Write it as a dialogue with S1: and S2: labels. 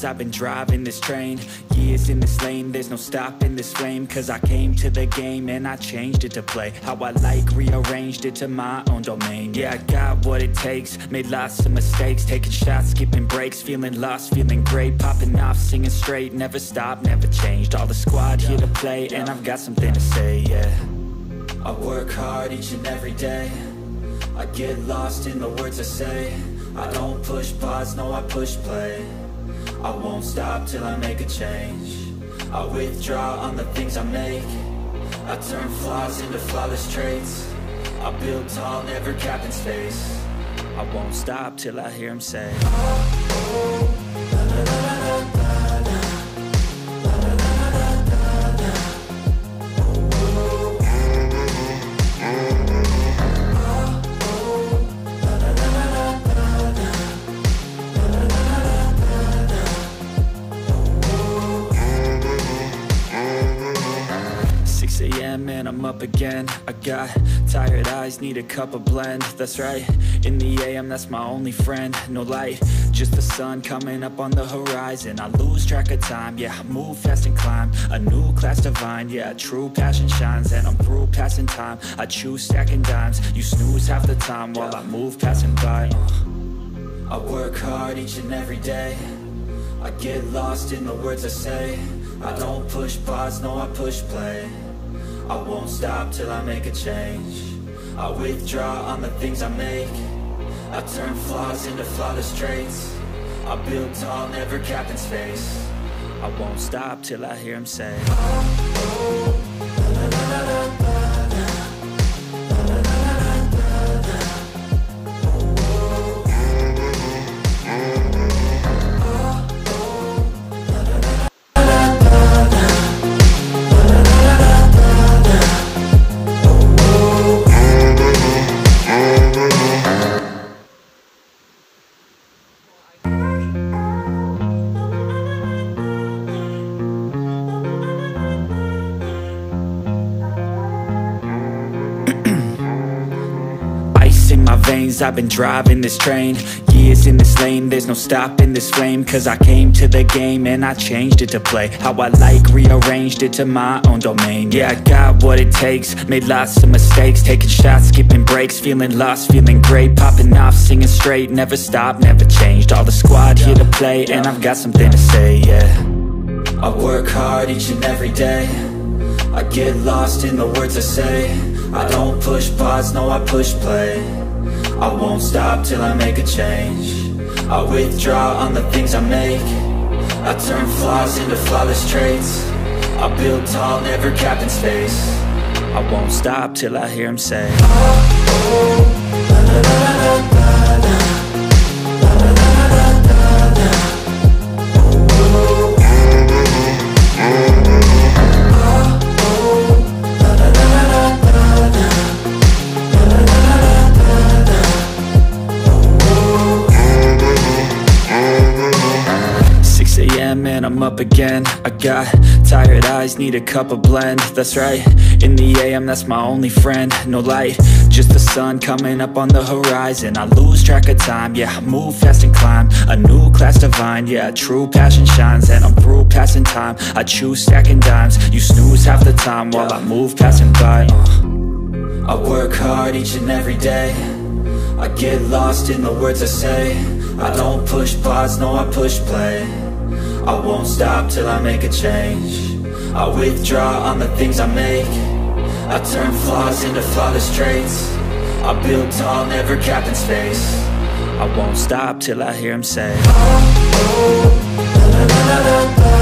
S1: I've been driving this train. Years in this lane, there's no stopping this flame. Cause I came to the game and I changed it to play how I like, rearranged it to my own domain. Yeah, I got what it takes, made lots of mistakes, taking shots, skipping breaks, feeling lost, feeling great, popping off, singing straight, never stopped, never changed. All the squad here to play, and I've got something to say, yeah. I work hard each and every day, I get lost in the words I say. I don't push pause, no I push play. I won't stop till I make a change. I withdraw on the things I make. I turn flaws into flawless traits. I build tall, never capped in space. I won't stop till I hear him say, oh, oh, la, la, la, la, la. Man, I'm up again. I got tired eyes, need a cup of blend. That's right, in the AM, that's my only friend. No light, just the sun coming up on the horizon. I lose track of time, yeah, I move fast and climb a new class divine, yeah, true passion shines. And I'm through passing time, I choose stacking dimes. You snooze half the time while I move passing by. I work hard each and every day, I get lost in the words I say. I don't push pause, no I push play. I won't stop till I make a change. I withdraw on the things I make. I turn flaws into flawless traits. I build tall, never capped in space. I won't stop till I hear him say, oh, oh, la, la, la, la, la. I've been driving this train, years in this lane, there's no stopping this flame. Cause I came to the game and I changed it to play how I like, rearranged it to my own domain. Yeah, I got what it takes, made lots of mistakes, taking shots, skipping breaks, feeling lost, feeling great, popping off, singing straight, never stopped, never changed. All the squad here to play, and I've got something to say, yeah. I work hard each and every day, I get lost in the words I say. I don't push pause, no I push play. I won't stop till I make a change. I withdraw on the things I make. I turn flaws into flawless traits. I build tall, never capped in space. I won't stop till I hear him say, oh, oh, la, la, la, la, la, la. Man, I'm up again. I got tired eyes, need a cup of blend. That's right, in the AM, that's my only friend. No light, just the sun coming up on the horizon. I lose track of time, yeah, I move fast and climb a new class divine, yeah, true passion shines. And I'm through passing time, I choose stacking dimes. You snooze half the time while I move passing by. I work hard each and every day, I get lost in the words I say. I don't push pause, no I push play. I won't stop till I make a change. I withdraw on the things I make. I turn flaws into flawless traits. I build tall, never capped in space. I won't stop till I hear him say, oh, oh, la, la, la, la, la.